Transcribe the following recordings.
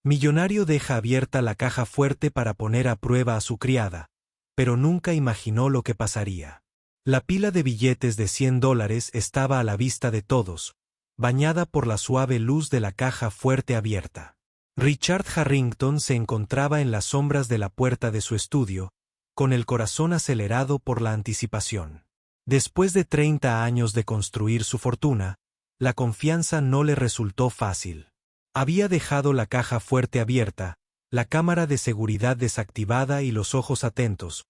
Millonario deja abierta la caja fuerte para poner a prueba a su criada, pero nunca imaginó lo que pasaría. La pila de billetes de $100 estaba a la vista de todos, bañada por la suave luz de la caja fuerte abierta. Richard Harrington se encontraba en las sombras de la puerta de su estudio, con el corazón acelerado por la anticipación. Después de 30 años de construir su fortuna, la confianza no le resultó fácil. Había dejado la caja fuerte abierta, la cámara de seguridad desactivada y los ojos atentos,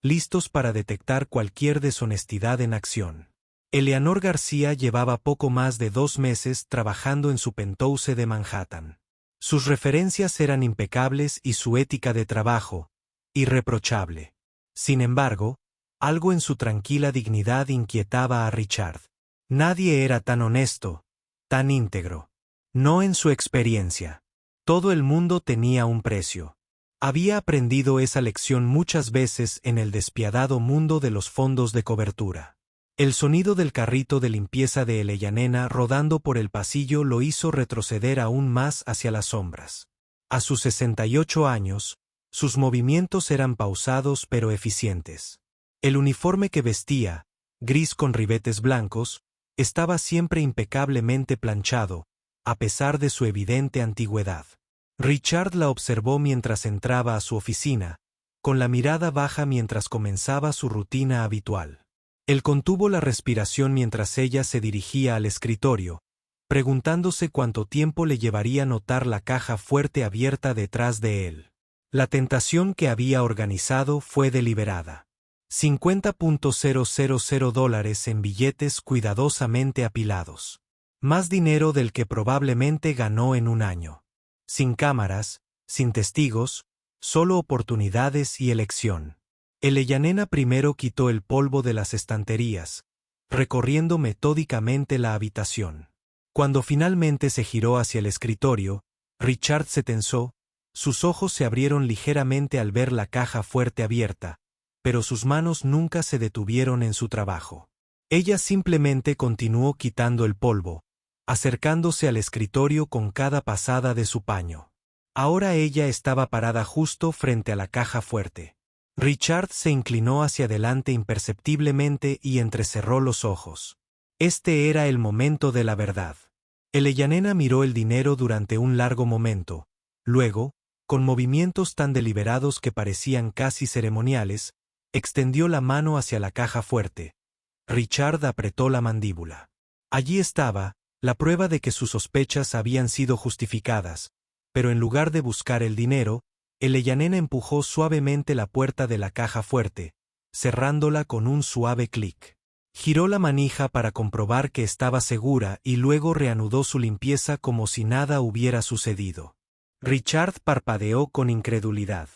listos para detectar cualquier deshonestidad en acción. Eleanor García llevaba poco más de 2 meses trabajando en su penthouse de Manhattan. Sus referencias eran impecables y su ética de trabajo, irreprochable. Sin embargo, algo en su tranquila dignidad inquietaba a Richard. Nadie era tan honesto, tan íntegro. No en su experiencia. Todo el mundo tenía un precio. Había aprendido esa lección muchas veces en el despiadado mundo de los fondos de cobertura. El sonido del carrito de limpieza de Eleyanena rodando por el pasillo lo hizo retroceder aún más hacia las sombras. A sus 68 años, sus movimientos eran pausados pero eficientes. El uniforme que vestía, gris con ribetes blancos, estaba siempre impecablemente planchado, a pesar de su evidente antigüedad. Richard la observó mientras entraba a su oficina, con la mirada baja mientras comenzaba su rutina habitual. Él contuvo la respiración mientras ella se dirigía al escritorio, preguntándose cuánto tiempo le llevaría notar la caja fuerte abierta detrás de él. La tentación que había organizado fue deliberada. $50,000 en billetes cuidadosamente apilados. Más dinero del que probablemente ganó en un año. Sin cámaras, sin testigos, solo oportunidades y elección. Eleyanena primero quitó el polvo de las estanterías, recorriendo metódicamente la habitación. Cuando finalmente se giró hacia el escritorio, Richard se tensó, sus ojos se abrieron ligeramente al ver la caja fuerte abierta, pero sus manos nunca se detuvieron en su trabajo. Ella simplemente continuó quitando el polvo, acercándose al escritorio con cada pasada de su paño. Ahora ella estaba parada justo frente a la caja fuerte. Richard se inclinó hacia adelante imperceptiblemente y entrecerró los ojos. Este era el momento de la verdad. Eleyanena miró el dinero durante un largo momento, luego, con movimientos tan deliberados que parecían casi ceremoniales, extendió la mano hacia la caja fuerte. Richard apretó la mandíbula. Allí estaba, la prueba de que sus sospechas habían sido justificadas, pero en lugar de buscar el dinero, Eleyanena empujó suavemente la puerta de la caja fuerte, cerrándola con un suave clic. Giró la manija para comprobar que estaba segura y luego reanudó su limpieza como si nada hubiera sucedido. Richard parpadeó con incredulidad.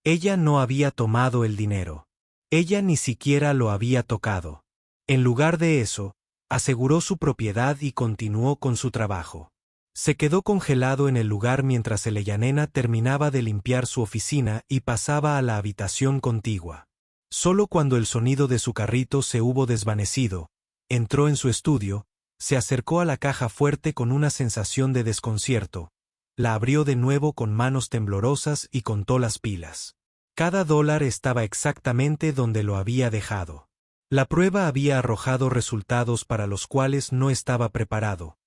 Ella no había tomado el dinero. Ella ni siquiera lo había tocado. En lugar de eso, aseguró su propiedad y continuó con su trabajo. Se quedó congelado en el lugar mientras Eleyanena terminaba de limpiar su oficina y pasaba a la habitación contigua. Solo cuando el sonido de su carrito se hubo desvanecido, entró en su estudio, se acercó a la caja fuerte con una sensación de desconcierto, la abrió de nuevo con manos temblorosas y contó las pilas. Cada dólar estaba exactamente donde lo había dejado. La prueba había arrojado resultados para los cuales no estaba preparado.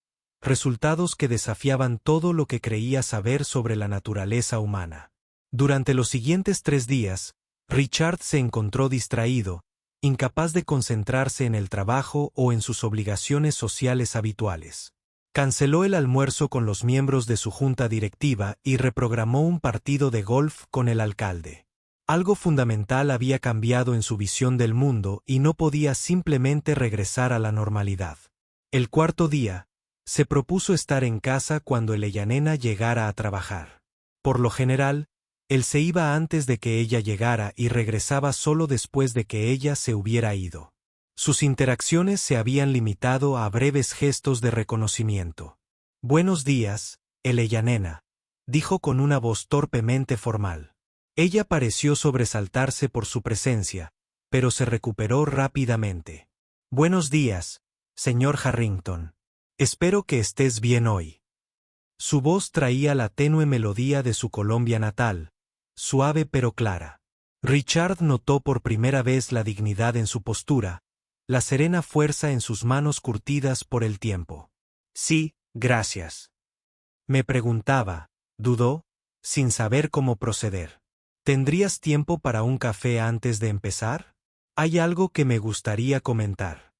Resultados que desafiaban todo lo que creía saber sobre la naturaleza humana. Durante los siguientes 3 días, Richard se encontró distraído, incapaz de concentrarse en el trabajo o en sus obligaciones sociales habituales. Canceló el almuerzo con los miembros de su junta directiva y reprogramó un partido de golf con el alcalde. Algo fundamental había cambiado en su visión del mundo y no podía simplemente regresar a la normalidad. El 4.º día, se propuso estar en casa cuando Eleyanena llegara a trabajar. Por lo general, él se iba antes de que ella llegara y regresaba solo después de que ella se hubiera ido. Sus interacciones se habían limitado a breves gestos de reconocimiento. «Buenos días, Eleyanena», dijo con una voz torpemente formal. Ella pareció sobresaltarse por su presencia, pero se recuperó rápidamente. «Buenos días, señor Harrington. Espero que estés bien hoy». Su voz traía la tenue melodía de su Colombia natal, suave pero clara. Richard notó por primera vez la dignidad en su postura, la serena fuerza en sus manos curtidas por el tiempo. Sí, gracias. Me preguntaba, dudó, sin saber cómo proceder. ¿Tendrías tiempo para un café antes de empezar? Hay algo que me gustaría comentar.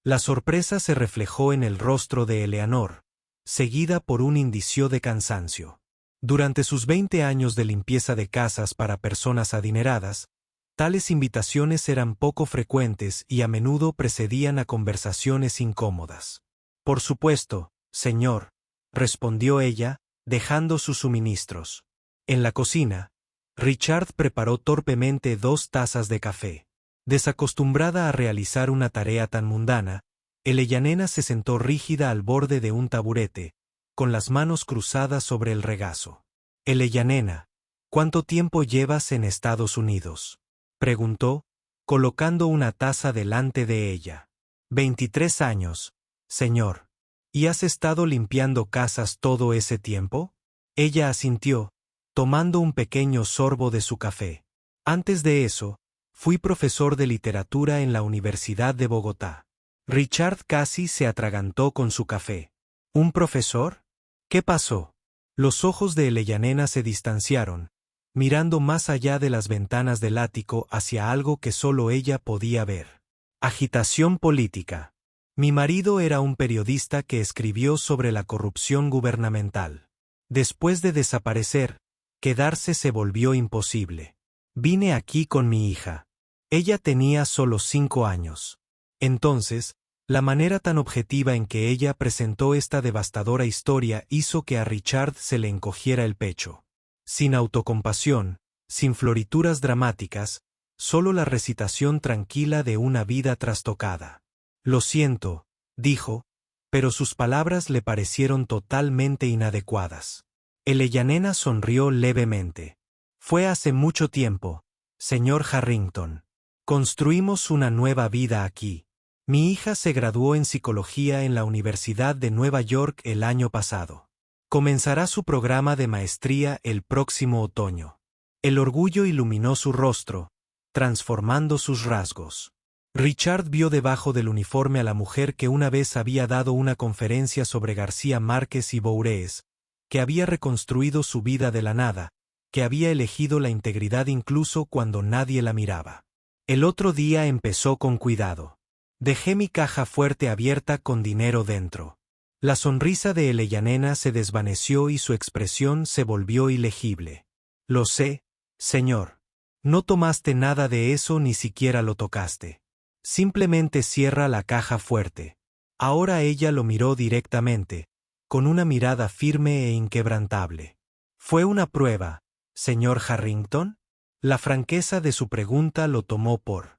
La sorpresa se reflejó en el rostro de Eleanor, seguida por un indicio de cansancio. Durante sus 20 años de limpieza de casas para personas adineradas, tales invitaciones eran poco frecuentes y a menudo precedían a conversaciones incómodas. Por supuesto, señor, respondió ella, dejando sus suministros. En la cocina, Richard preparó torpemente 2 tazas de café. Desacostumbrada a realizar una tarea tan mundana, Eleyanena se sentó rígida al borde de un taburete, con las manos cruzadas sobre el regazo. Eleyanena, ¿cuánto tiempo llevas en Estados Unidos?, preguntó, colocando una taza delante de ella. 23 años, señor. ¿Y has estado limpiando casas todo ese tiempo? Ella asintió, tomando un pequeño sorbo de su café. Antes de eso, fui profesor de literatura en la Universidad de Bogotá. Richard casi se atragantó con su café. ¿Un profesor? ¿Qué pasó? Los ojos de Eleyanena se distanciaron, mirando más allá de las ventanas del ático hacia algo que solo ella podía ver. Agitación política. Mi marido era un periodista que escribió sobre la corrupción gubernamental. Después de desaparecer, quedarse se volvió imposible. Vine aquí con mi hija. Ella tenía solo 5 años. Entonces, la manera tan objetiva en que ella presentó esta devastadora historia hizo que a Richard se le encogiera el pecho. Sin autocompasión, sin florituras dramáticas, solo la recitación tranquila de una vida trastocada. Lo siento, dijo, pero sus palabras le parecieron totalmente inadecuadas. Eleyanena sonrió levemente. Fue hace mucho tiempo, señor Harrington. Construimos una nueva vida aquí. Mi hija se graduó en psicología en la Universidad de Nueva York el año pasado. Comenzará su programa de maestría el próximo otoño. El orgullo iluminó su rostro, transformando sus rasgos. Richard vio debajo del uniforme a la mujer que una vez había dado una conferencia sobre García Márquez y Bourges, que había reconstruido su vida de la nada, que había elegido la integridad incluso cuando nadie la miraba. El otro día empezó con cuidado. Dejé mi caja fuerte abierta con dinero dentro. La sonrisa de Eleyanena se desvaneció y su expresión se volvió ilegible. Lo sé, señor. No tomaste nada de eso ni siquiera lo tocaste. Simplemente cierra la caja fuerte. Ahora ella lo miró directamente, con una mirada firme e inquebrantable. ¿Fue una prueba, señor Harrington? La franqueza de su pregunta lo tomó por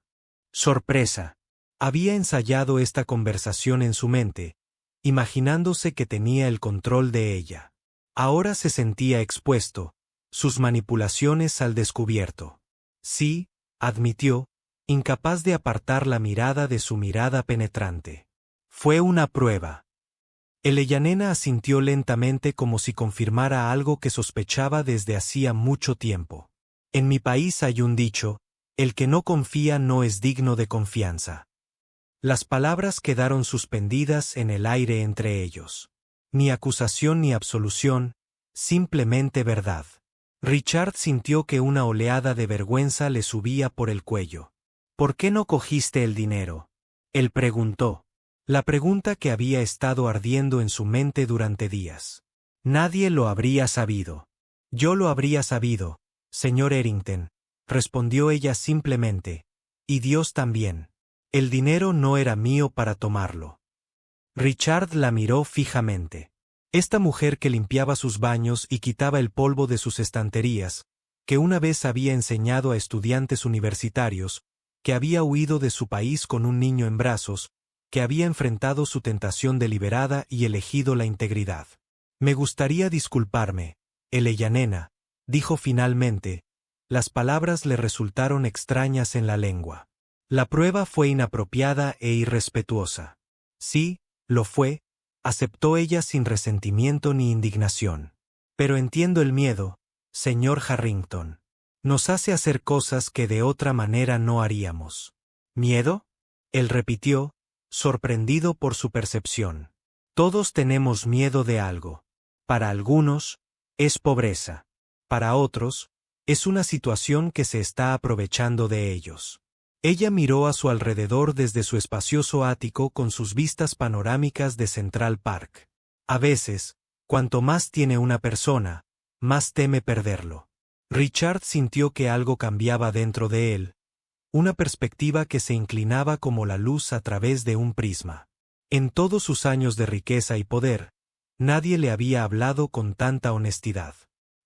sorpresa. Había ensayado esta conversación en su mente, imaginándose que tenía el control de ella. Ahora se sentía expuesto, sus manipulaciones al descubierto. Sí, admitió, incapaz de apartar la mirada de su mirada penetrante. Fue una prueba. Eleyanena asintió lentamente como si confirmara algo que sospechaba desde hacía mucho tiempo. En mi país hay un dicho, el que no confía no es digno de confianza. Las palabras quedaron suspendidas en el aire entre ellos. Ni acusación ni absolución, simplemente verdad. Richard sintió que una oleada de vergüenza le subía por el cuello. ¿Por qué no cogiste el dinero?, él preguntó. La pregunta que había estado ardiendo en su mente durante días. Nadie lo habría sabido. Yo lo habría sabido, señor Errington, respondió ella simplemente. Y Dios también. El dinero no era mío para tomarlo. Richard la miró fijamente. Esta mujer que limpiaba sus baños y quitaba el polvo de sus estanterías, que una vez había enseñado a estudiantes universitarios, que había huido de su país con un niño en brazos, que había enfrentado su tentación deliberada y elegido la integridad. Me gustaría disculparme, Eleyanena, dijo finalmente. Las palabras le resultaron extrañas en la lengua. La prueba fue inapropiada e irrespetuosa. Sí, lo fue, aceptó ella sin resentimiento ni indignación. Pero entiendo el miedo, señor Harrington. Nos hace hacer cosas que de otra manera no haríamos. ¿Miedo? Él repitió, sorprendido por su percepción. Todos tenemos miedo de algo. Para algunos, es pobreza. Para otros, es una situación que se está aprovechando de ellos. Ella miró a su alrededor desde su espacioso ático con sus vistas panorámicas de Central Park. A veces, cuanto más tiene una persona, más teme perderlo. Richard sintió que algo cambiaba dentro de él, una perspectiva que se inclinaba como la luz a través de un prisma. En todos sus años de riqueza y poder, nadie le había hablado con tanta honestidad.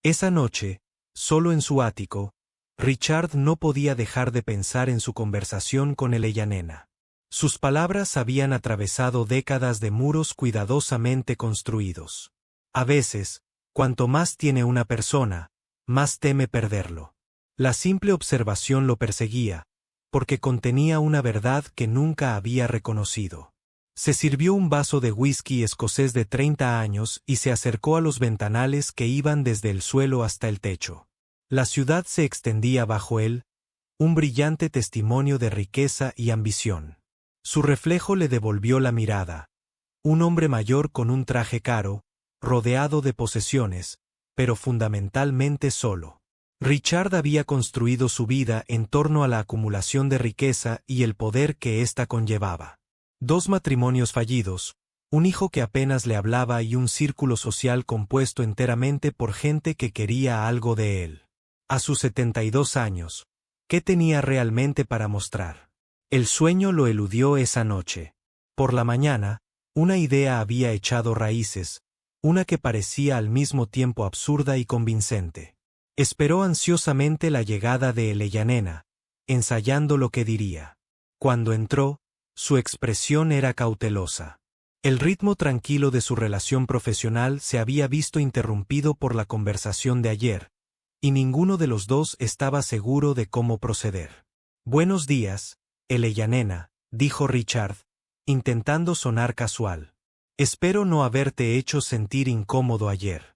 Esa noche, solo en su ático, Richard no podía dejar de pensar en su conversación con Eleyanena. Sus palabras habían atravesado décadas de muros cuidadosamente construidos. A veces, cuanto más tiene una persona, más teme perderlo. La simple observación lo perseguía, porque contenía una verdad que nunca había reconocido. Se sirvió un vaso de whisky escocés de 30 años y se acercó a los ventanales que iban desde el suelo hasta el techo. La ciudad se extendía bajo él, un brillante testimonio de riqueza y ambición. Su reflejo le devolvió la mirada. Un hombre mayor con un traje caro, rodeado de posesiones, pero fundamentalmente solo. Richard había construido su vida en torno a la acumulación de riqueza y el poder que ésta conllevaba. 2 matrimonios fallidos, un hijo que apenas le hablaba y un círculo social compuesto enteramente por gente que quería algo de él. A sus 72 años, ¿qué tenía realmente para mostrar? El sueño lo eludió esa noche. Por la mañana, una idea había echado raíces, una que parecía al mismo tiempo absurda y convincente. Esperó ansiosamente la llegada de Eleyanena, ensayando lo que diría. Cuando entró, su expresión era cautelosa. El ritmo tranquilo de su relación profesional se había visto interrumpido por la conversación de ayer, y ninguno de los dos estaba seguro de cómo proceder. «Buenos días, Eleyanena», dijo Richard, intentando sonar casual. «Espero no haberte hecho sentir incómodo ayer».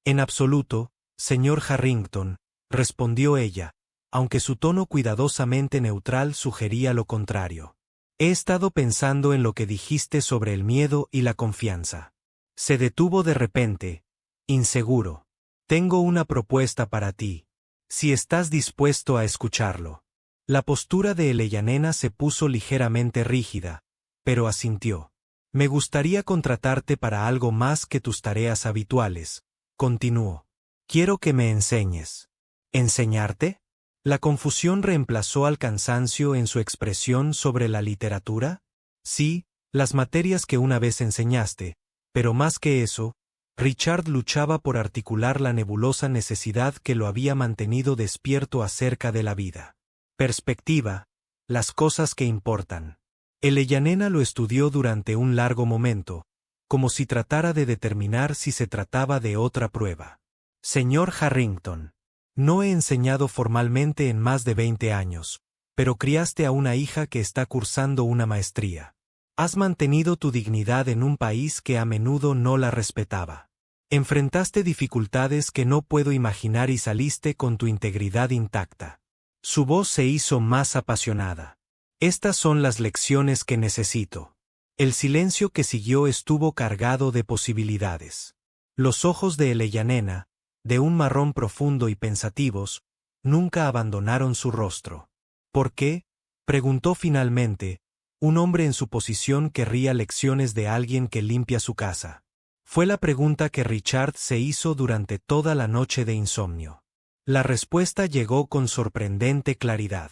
«En absoluto, señor Harrington», respondió ella, aunque su tono cuidadosamente neutral sugería lo contrario. «He estado pensando en lo que dijiste sobre el miedo y la confianza». Se detuvo de repente, inseguro. «Tengo una propuesta para ti, si estás dispuesto a escucharlo». La postura de Eleyanena se puso ligeramente rígida, pero asintió. «Me gustaría contratarte para algo más que tus tareas habituales», continuó. «Quiero que me enseñes». «¿Enseñarte?» La confusión reemplazó al cansancio en su expresión sobre la literatura. «Sí, las materias que una vez enseñaste, pero más que eso». Richard luchaba por articular la nebulosa necesidad que lo había mantenido despierto acerca de la vida. Perspectiva, las cosas que importan. Eleyanena lo estudió durante un largo momento, como si tratara de determinar si se trataba de otra prueba. «Señor Harrington, no he enseñado formalmente en más de 20 años, pero criaste a una hija que está cursando una maestría. Has mantenido tu dignidad en un país que a menudo no la respetaba. Enfrentaste dificultades que no puedo imaginar y saliste con tu integridad intacta». Su voz se hizo más apasionada. «Estas son las lecciones que necesito». El silencio que siguió estuvo cargado de posibilidades. Los ojos de Eleyanena, de un marrón profundo y pensativos, nunca abandonaron su rostro. «¿Por qué?», preguntó finalmente. «Un hombre en su posición querría lecciones de alguien que limpia su casa». Fue la pregunta que Richard se hizo durante toda la noche de insomnio. La respuesta llegó con sorprendente claridad.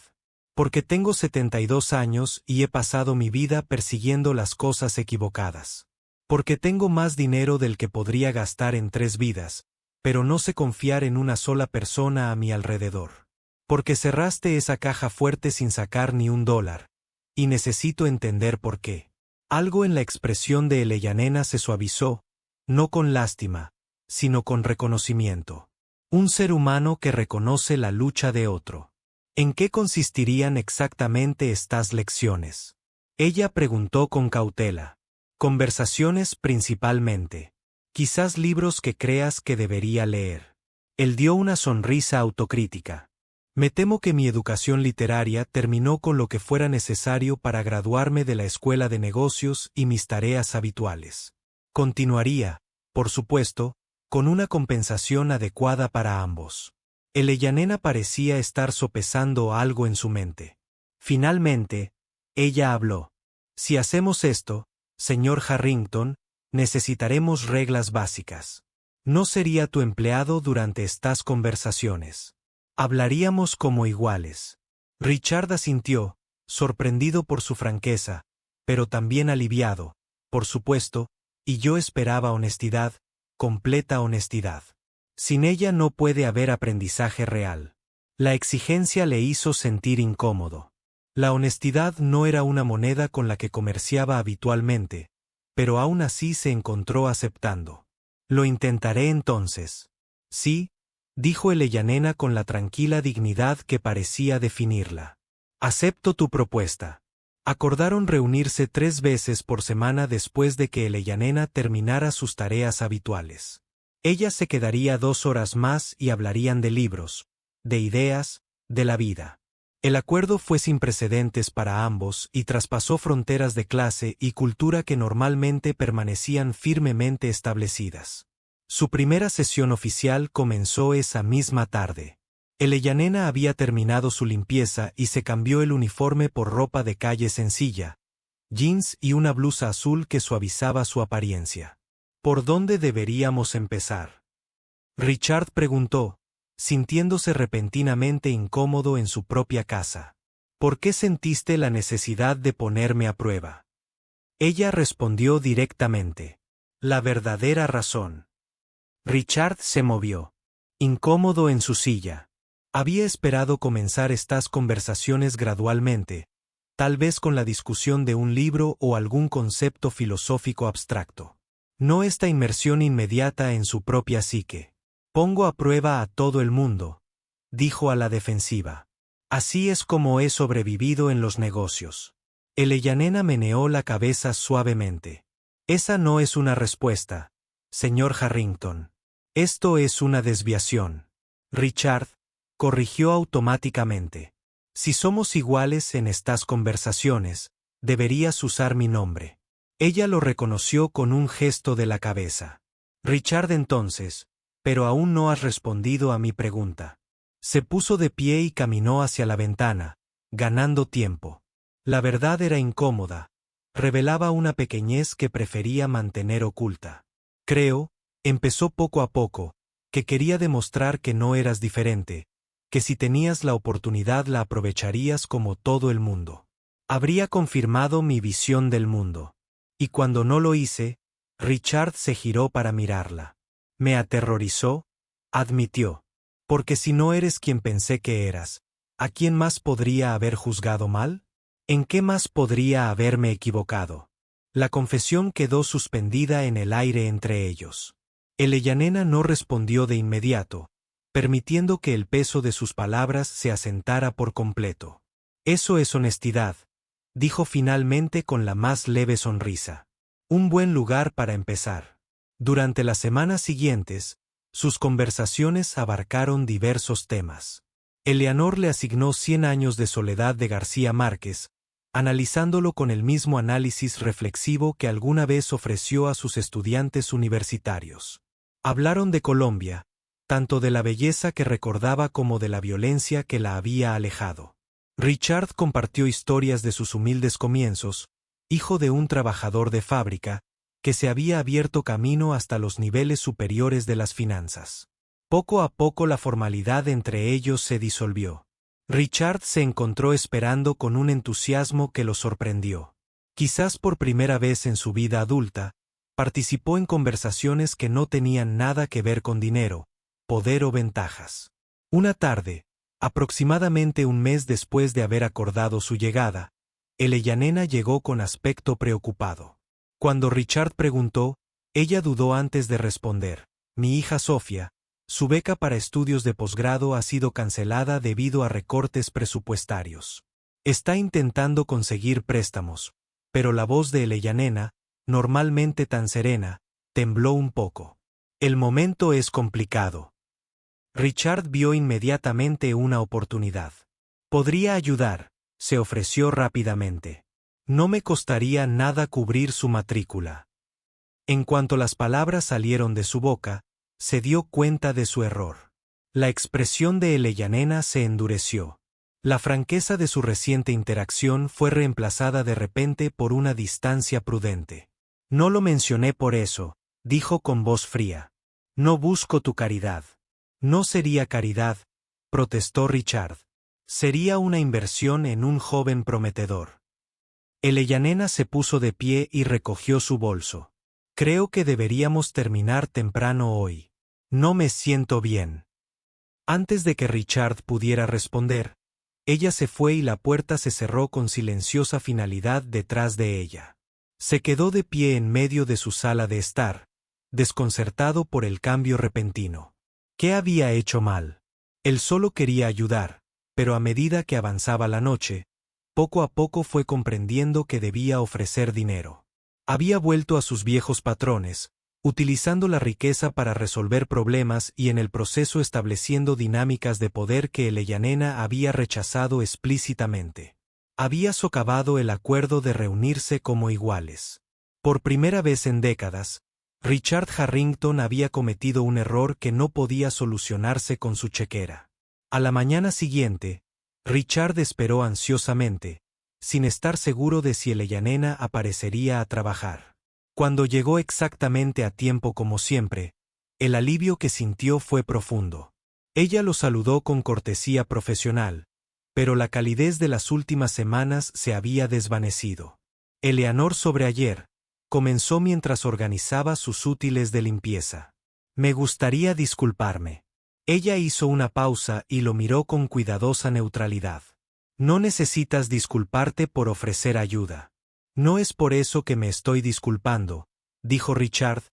«Porque tengo 72 años y he pasado mi vida persiguiendo las cosas equivocadas. Porque tengo más dinero del que podría gastar en 3 vidas, pero no sé confiar en una sola persona a mi alrededor. Porque cerraste esa caja fuerte sin sacar ni $1, y necesito entender por qué». Algo en la expresión de Eleyanena se suavizó, no con lástima, sino con reconocimiento. Un ser humano que reconoce la lucha de otro. «¿En qué consistirían exactamente estas lecciones?», ella preguntó con cautela. Conversaciones principalmente. Quizás libros que creas que debería leer. Él dio una sonrisa autocrítica. Me temo que mi educación literaria terminó con lo que fuera necesario para graduarme de la escuela de negocios y mis tareas habituales. Continuaría, por supuesto, con una compensación adecuada para ambos. Eleyanena parecía estar sopesando algo en su mente. Finalmente, ella habló. Si hacemos esto, señor Harrington, necesitaremos reglas básicas. No sería tu empleado durante estas conversaciones. Hablaríamos como iguales. Richard asintió, sorprendido por su franqueza, pero también aliviado, por supuesto, y yo esperaba honestidad, completa honestidad. Sin ella no puede haber aprendizaje real. La exigencia le hizo sentir incómodo. La honestidad no era una moneda con la que comerciaba habitualmente, pero aún así se encontró aceptando. Lo intentaré entonces. Sí, dijo Eleyanena con la tranquila dignidad que parecía definirla. Acepto tu propuesta. Acordaron reunirse 3 veces por semana después de que Eleyanena terminara sus tareas habituales. Ella se quedaría 2 horas más y hablarían de libros, de ideas, de la vida. El acuerdo fue sin precedentes para ambos y traspasó fronteras de clase y cultura que normalmente permanecían firmemente establecidas. Su primera sesión oficial comenzó esa misma tarde. Eleyanena había terminado su limpieza y se cambió el uniforme por ropa de calle sencilla, jeans y una blusa azul que suavizaba su apariencia. ¿Por dónde deberíamos empezar?, Richard preguntó, sintiéndose repentinamente incómodo en su propia casa. ¿Por qué sentiste la necesidad de ponerme a prueba? Ella respondió directamente. La verdadera razón. Richard se movió, incómodo en su silla. Había esperado comenzar estas conversaciones gradualmente, tal vez con la discusión de un libro o algún concepto filosófico abstracto. No esta inmersión inmediata en su propia psique. Pongo a prueba a todo el mundo, dijo a la defensiva. Así es como he sobrevivido en los negocios. Eleyanena meneó la cabeza suavemente. Esa no es una respuesta, señor Harrington. Esto es una desviación. Richard corrigió automáticamente. Si somos iguales en estas conversaciones, deberías usar mi nombre. Ella lo reconoció con un gesto de la cabeza. Richard entonces, pero aún no has respondido a mi pregunta. Se puso de pie y caminó hacia la ventana, ganando tiempo. La verdad era incómoda. Revelaba una pequeñez que prefería mantener oculta. Creo, empezó poco a poco, que quería demostrar que no eras diferente, que si tenías la oportunidad la aprovecharías como todo el mundo. Habría confirmado mi visión del mundo. Y cuando no lo hice, Richard se giró para mirarla. Me aterrorizó, admitió. Porque si no eres quien pensé que eras, ¿a quién más podría haber juzgado mal? ¿En qué más podría haberme equivocado? La confesión quedó suspendida en el aire entre ellos. Eleyanena no respondió de inmediato, permitiendo que el peso de sus palabras se asentara por completo. Eso es honestidad, dijo finalmente con la más leve sonrisa. Un buen lugar para empezar. Durante las semanas siguientes, sus conversaciones abarcaron diversos temas. Eleanor le asignó 100 años de soledad de García Márquez, analizándolo con el mismo análisis reflexivo que alguna vez ofreció a sus estudiantes universitarios. Hablaron de Colombia, tanto de la belleza que recordaba como de la violencia que la había alejado. Richard compartió historias de sus humildes comienzos, hijo de un trabajador de fábrica, que se había abierto camino hasta los niveles superiores de las finanzas. Poco a poco la formalidad entre ellos se disolvió. Richard se encontró esperando con un entusiasmo que lo sorprendió. Quizás por primera vez en su vida adulta, participó en conversaciones que no tenían nada que ver con dinero, poder o ventajas. Una tarde, aproximadamente un mes después de haber acordado su llegada, Eleyanena llegó con aspecto preocupado. Cuando Richard preguntó, ella dudó antes de responder. Mi hija Sofía, su beca para estudios de posgrado ha sido cancelada debido a recortes presupuestarios. Está intentando conseguir préstamos, pero la voz de Eleyanena, normalmente tan serena, tembló un poco. El momento es complicado. Richard vio inmediatamente una oportunidad. Podría ayudar, se ofreció rápidamente. No me costaría nada cubrir su matrícula. En cuanto las palabras salieron de su boca, se dio cuenta de su error. La expresión de Eleyanena se endureció. La franqueza de su reciente interacción fue reemplazada de repente por una distancia prudente. No lo mencioné por eso, dijo con voz fría. No busco tu caridad. No sería caridad, protestó Richard. Sería una inversión en un joven prometedor. Eleyanena se puso de pie y recogió su bolso. Creo que deberíamos terminar temprano hoy. No me siento bien. Antes de que Richard pudiera responder, ella se fue y la puerta se cerró con silenciosa finalidad detrás de ella. Se quedó de pie en medio de su sala de estar, desconcertado por el cambio repentino. ¿Qué había hecho mal? Él solo quería ayudar, pero a medida que avanzaba la noche, poco a poco fue comprendiendo que debía ofrecer dinero. Había vuelto a sus viejos patrones, utilizando la riqueza para resolver problemas y en el proceso estableciendo dinámicas de poder que Eleyanena había rechazado explícitamente. Había socavado el acuerdo de reunirse como iguales. Por primera vez en décadas, Richard Harrington había cometido un error que no podía solucionarse con su chequera. A la mañana siguiente, Richard esperó ansiosamente, sin estar seguro de si Eleyanena aparecería a trabajar. Cuando llegó exactamente a tiempo como siempre, el alivio que sintió fue profundo. Ella lo saludó con cortesía profesional, pero la calidez de las últimas semanas se había desvanecido. Eleanor Sobreayer comenzó mientras organizaba sus útiles de limpieza. Me gustaría disculparme. Ella hizo una pausa y lo miró con cuidadosa neutralidad. No necesitas disculparte por ofrecer ayuda. No es por eso que me estoy disculpando, dijo Richard,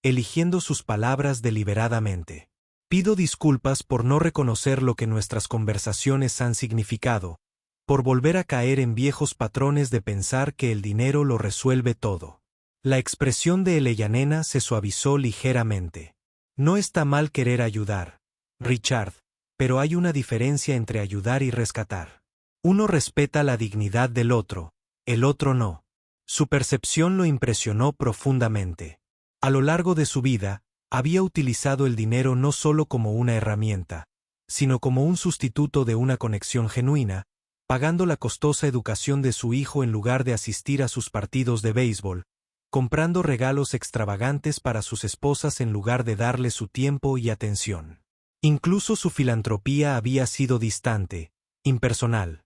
eligiendo sus palabras deliberadamente. Pido disculpas por no reconocer lo que nuestras conversaciones han significado, por volver a caer en viejos patrones de pensar que el dinero lo resuelve todo. La expresión de Eleyanena se suavizó ligeramente. No está mal querer ayudar, Richard, pero hay una diferencia entre ayudar y rescatar. Uno respeta la dignidad del otro, el otro no. Su percepción lo impresionó profundamente. A lo largo de su vida, había utilizado el dinero no solo como una herramienta, sino como un sustituto de una conexión genuina, pagando la costosa educación de su hijo en lugar de asistir a sus partidos de béisbol, comprando regalos extravagantes para sus esposas en lugar de darle su tiempo y atención. Incluso su filantropía había sido distante, impersonal.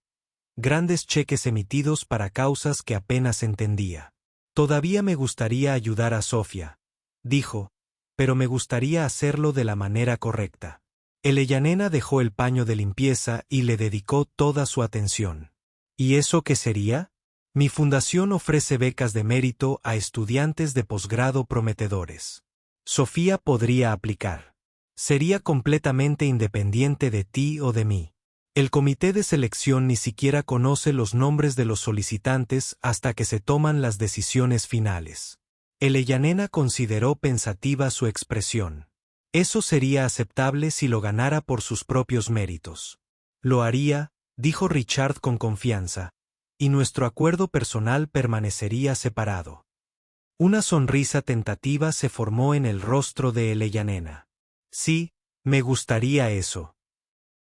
Grandes cheques emitidos para causas que apenas entendía. Todavía me gustaría ayudar a Sofía, dijo, pero me gustaría hacerlo de la manera correcta. Eleyanena dejó el paño de limpieza y le dedicó toda su atención. ¿Y eso qué sería? Mi fundación ofrece becas de mérito a estudiantes de posgrado prometedores. Sofía podría aplicar. Sería completamente independiente de ti o de mí. El comité de selección ni siquiera conoce los nombres de los solicitantes hasta que se toman las decisiones finales. Eleyanena consideró pensativa su expresión. Eso sería aceptable si lo ganara por sus propios méritos. Lo haría, dijo Richard con confianza, y nuestro acuerdo personal permanecería separado. Una sonrisa tentativa se formó en el rostro de Eleyanena. Sí, me gustaría eso.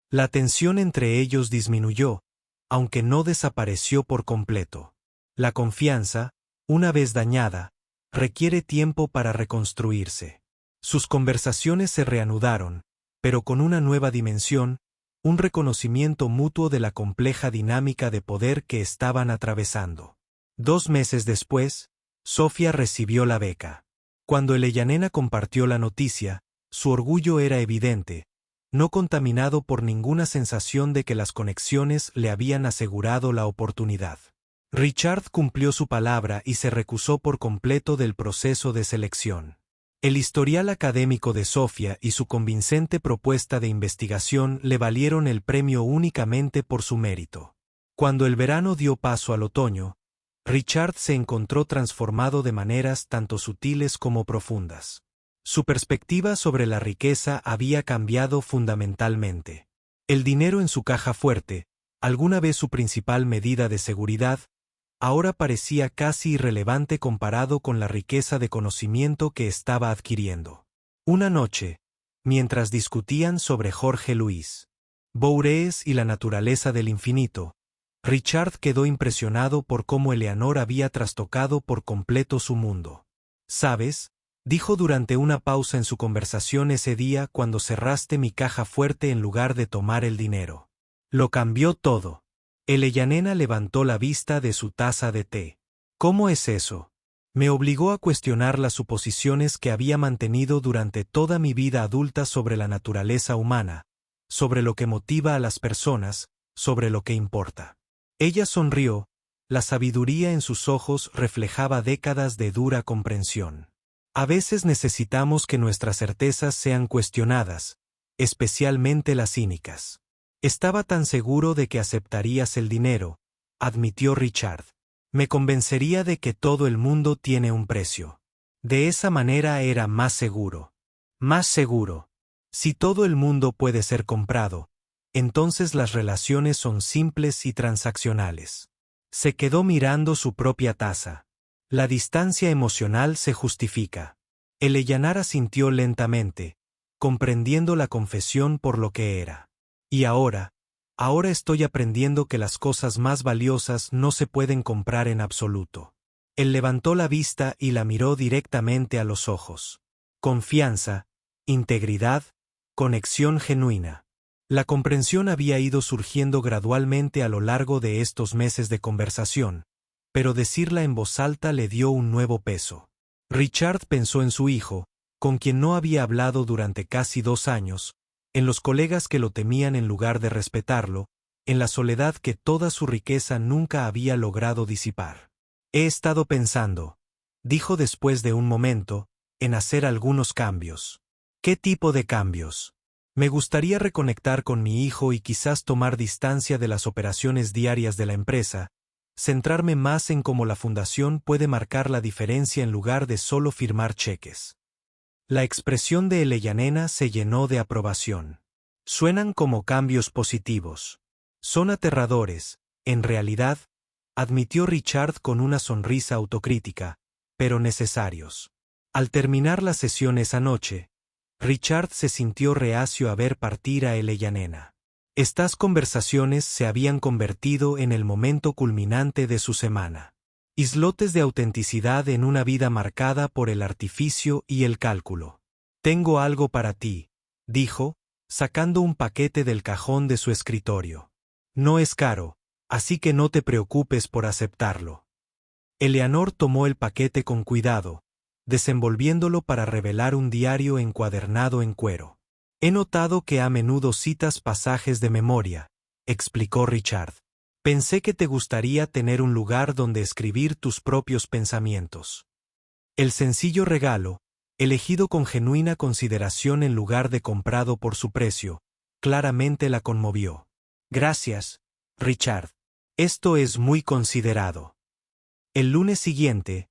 La tensión entre ellos disminuyó, aunque no desapareció por completo. La confianza, una vez dañada, requiere tiempo para reconstruirse. Sus conversaciones se reanudaron, pero con una nueva dimensión, un reconocimiento mutuo de la compleja dinámica de poder que estaban atravesando. 2 meses después, Sofía recibió la beca. Cuando Eleyanena compartió la noticia, su orgullo era evidente, no contaminado por ninguna sensación de que las conexiones le habían asegurado la oportunidad. Richard cumplió su palabra y se recusó por completo del proceso de selección. El historial académico de Sofía y su convincente propuesta de investigación le valieron el premio únicamente por su mérito. Cuando el verano dio paso al otoño, Richard se encontró transformado de maneras tanto sutiles como profundas. Su perspectiva sobre la riqueza había cambiado fundamentalmente. El dinero en su caja fuerte, alguna vez su principal medida de seguridad, ahora parecía casi irrelevante comparado con la riqueza de conocimiento que estaba adquiriendo. Una noche, mientras discutían sobre Jorge Luis Borges y la naturaleza del infinito, Richard quedó impresionado por cómo Eleanor había trastocado por completo su mundo. «¿Sabes?», dijo durante una pausa en su conversación ese día cuando cerraste mi caja fuerte en lugar de tomar el dinero. «Lo cambió todo». Eleanor levantó la vista de su taza de té. «¿Cómo es eso?». Me obligó a cuestionar las suposiciones que había mantenido durante toda mi vida adulta sobre la naturaleza humana, sobre lo que motiva a las personas, sobre lo que importa. Ella sonrió, la sabiduría en sus ojos reflejaba décadas de dura comprensión. A veces necesitamos que nuestras certezas sean cuestionadas, especialmente las cínicas. Estaba tan seguro de que aceptarías el dinero, admitió Richard. Me convencería de que todo el mundo tiene un precio. De esa manera era más seguro. Más seguro. Si todo el mundo puede ser comprado, entonces las relaciones son simples y transaccionales. Se quedó mirando su propia taza. La distancia emocional se justifica. Eleanor asintió lentamente, comprendiendo la confesión por lo que era. Y ahora estoy aprendiendo que las cosas más valiosas no se pueden comprar en absoluto. Él levantó la vista y la miró directamente a los ojos. Confianza, integridad, conexión genuina. La comprensión había ido surgiendo gradualmente a lo largo de estos meses de conversación, pero decirla en voz alta le dio un nuevo peso. Richard pensó en su hijo, con quien no había hablado durante casi 2 años, en los colegas que lo temían en lugar de respetarlo, en la soledad que toda su riqueza nunca había logrado disipar. He estado pensando, dijo después de un momento, en hacer algunos cambios. ¿Qué tipo de cambios? Me gustaría reconectar con mi hijo y quizás tomar distancia de las operaciones diarias de la empresa, centrarme más en cómo la fundación puede marcar la diferencia en lugar de solo firmar cheques. La expresión de Eleanor se llenó de aprobación. Suenan como cambios positivos. Son aterradores, en realidad, admitió Richard con una sonrisa autocrítica, pero necesarios. Al terminar la sesión esa noche, Richard se sintió reacio a ver partir a Eleanor. Estas conversaciones se habían convertido en el momento culminante de su semana. Islotes de autenticidad en una vida marcada por el artificio y el cálculo. «Tengo algo para ti», dijo, sacando un paquete del cajón de su escritorio. «No es caro, así que no te preocupes por aceptarlo». Eleanor tomó el paquete con cuidado, desenvolviéndolo para revelar un diario encuadernado en cuero. «He notado que a menudo citas pasajes de memoria», explicó Richard. «Pensé que te gustaría tener un lugar donde escribir tus propios pensamientos». El sencillo regalo, elegido con genuina consideración en lugar de comprado por su precio, claramente la conmovió. «Gracias, Richard. Esto es muy considerado». El lunes siguiente,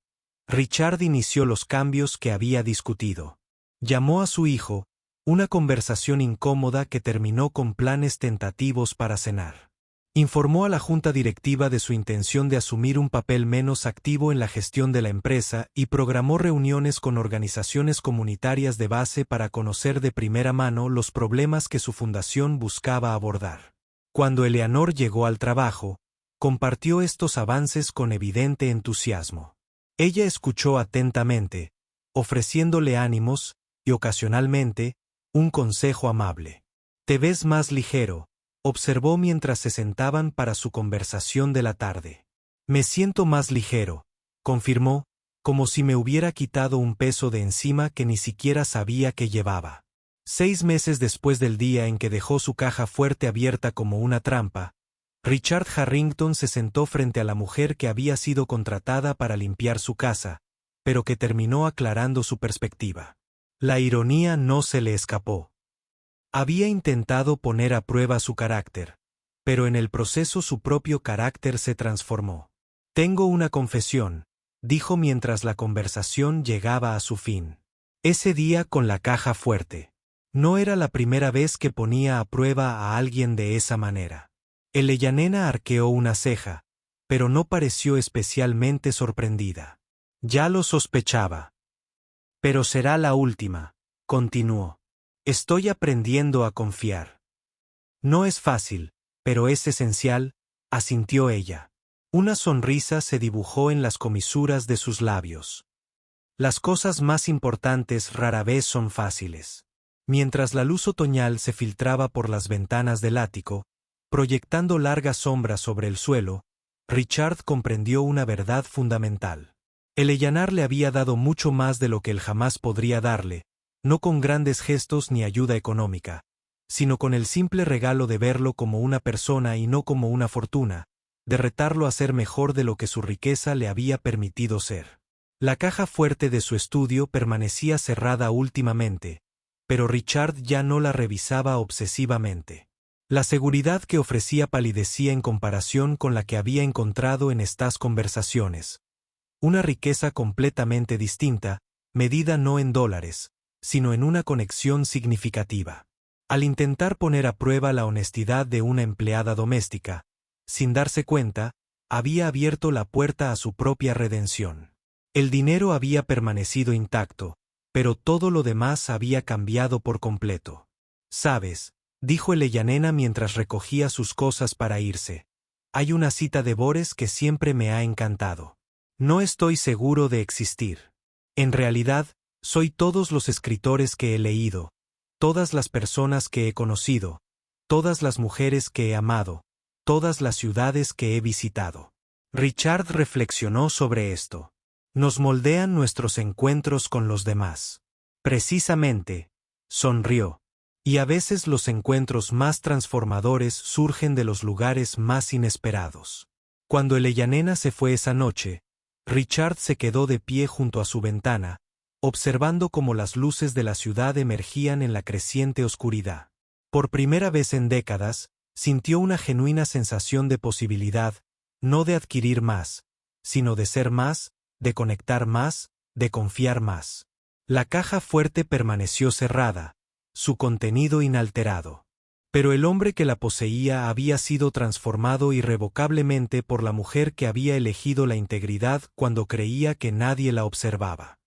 Richard inició los cambios que había discutido. Llamó a su hijo, una conversación incómoda que terminó con planes tentativos para cenar. Informó a la junta directiva de su intención de asumir un papel menos activo en la gestión de la empresa y programó reuniones con organizaciones comunitarias de base para conocer de primera mano los problemas que su fundación buscaba abordar. Cuando Eleanor llegó al trabajo, compartió estos avances con evidente entusiasmo. Ella escuchó atentamente, ofreciéndole ánimos y ocasionalmente, un consejo amable. «Te ves más ligero», observó mientras se sentaban para su conversación de la tarde. «Me siento más ligero», confirmó, como si me hubiera quitado un peso de encima que ni siquiera sabía que llevaba. 6 meses después del día en que dejó su caja fuerte abierta como una trampa, Richard Harrington se sentó frente a la mujer que había sido contratada para limpiar su casa, pero que terminó aclarando su perspectiva. La ironía no se le escapó. Había intentado poner a prueba su carácter, pero en el proceso su propio carácter se transformó. Tengo una confesión, dijo mientras la conversación llegaba a su fin. Ese día con la caja fuerte. No era la primera vez que ponía a prueba a alguien de esa manera. Eleyanena arqueó una ceja, pero no pareció especialmente sorprendida. Ya lo sospechaba. Pero será la última, continuó. Estoy aprendiendo a confiar. No es fácil, pero es esencial, asintió ella. Una sonrisa se dibujó en las comisuras de sus labios. Las cosas más importantes rara vez son fáciles. Mientras la luz otoñal se filtraba por las ventanas del ático, proyectando largas sombras sobre el suelo, Richard comprendió una verdad fundamental. Eleanor le había dado mucho más de lo que él jamás podría darle, no con grandes gestos ni ayuda económica, sino con el simple regalo de verlo como una persona y no como una fortuna, de retarlo a ser mejor de lo que su riqueza le había permitido ser. La caja fuerte de su estudio permanecía cerrada últimamente, pero Richard ya no la revisaba obsesivamente. La seguridad que ofrecía palidecía en comparación con la que había encontrado en estas conversaciones. Una riqueza completamente distinta, medida no en dólares, sino en una conexión significativa. Al intentar poner a prueba la honestidad de una empleada doméstica, sin darse cuenta, había abierto la puerta a su propia redención. El dinero había permanecido intacto, pero todo lo demás había cambiado por completo. «¿Sabes?», dijo Eleyanena mientras recogía sus cosas para irse. «Hay una cita de Borges que siempre me ha encantado. No estoy seguro de existir. En realidad, soy todos los escritores que he leído, todas las personas que he conocido, todas las mujeres que he amado, todas las ciudades que he visitado». Richard reflexionó sobre esto. Nos moldean nuestros encuentros con los demás. Precisamente, sonrió. Y a veces los encuentros más transformadores surgen de los lugares más inesperados. Cuando Eleyanena se fue esa noche, Richard se quedó de pie junto a su ventana, observando cómo las luces de la ciudad emergían en la creciente oscuridad. Por primera vez en décadas, sintió una genuina sensación de posibilidad, no de adquirir más, sino de ser más, de conectar más, de confiar más. La caja fuerte permaneció cerrada, su contenido inalterado. Pero el hombre que la poseía había sido transformado irrevocablemente por la mujer que había elegido la integridad cuando creía que nadie la observaba.